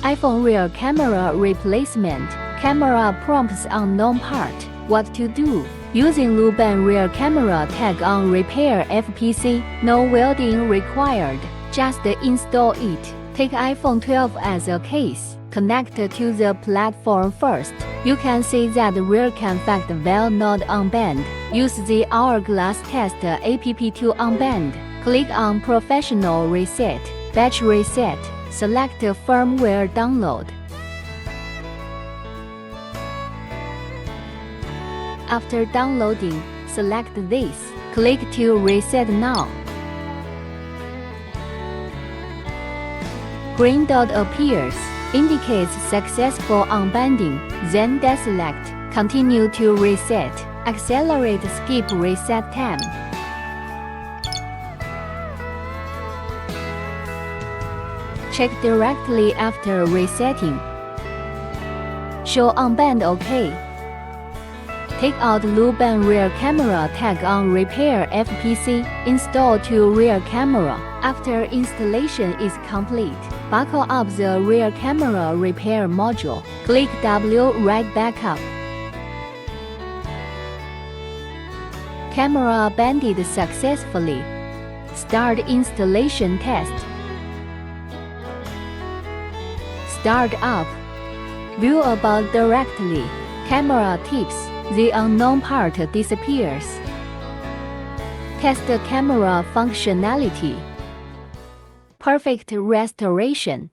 iPhone rear camera replacement. Camera prompts unknown part. What to do? Using Luban rear camera tag on repair FPC. No welding required. Just install it. Take iPhone 12 as a case. Connect to the platform first. You can see that the rear can fact will not unbend. Use the Hourglass Test app to unbend. Click on Professional Reset. Batch Reset. Select Firmware Download. After downloading, select this. Click to reset now. Green dot appears, indicates successful unbending, then deselect, continue to reset, accelerate skip reset time. Check directly after resetting. Show unbend OK. Take out Luban rear camera tag on repair FPC. Install to rear camera. After installation is complete, buckle up the rear camera repair module. Click W right backup. Camera bended successfully. Start installation test. Start up. View about directly. Camera tips. The unknown part disappears. Test camera functionality. Perfect restoration.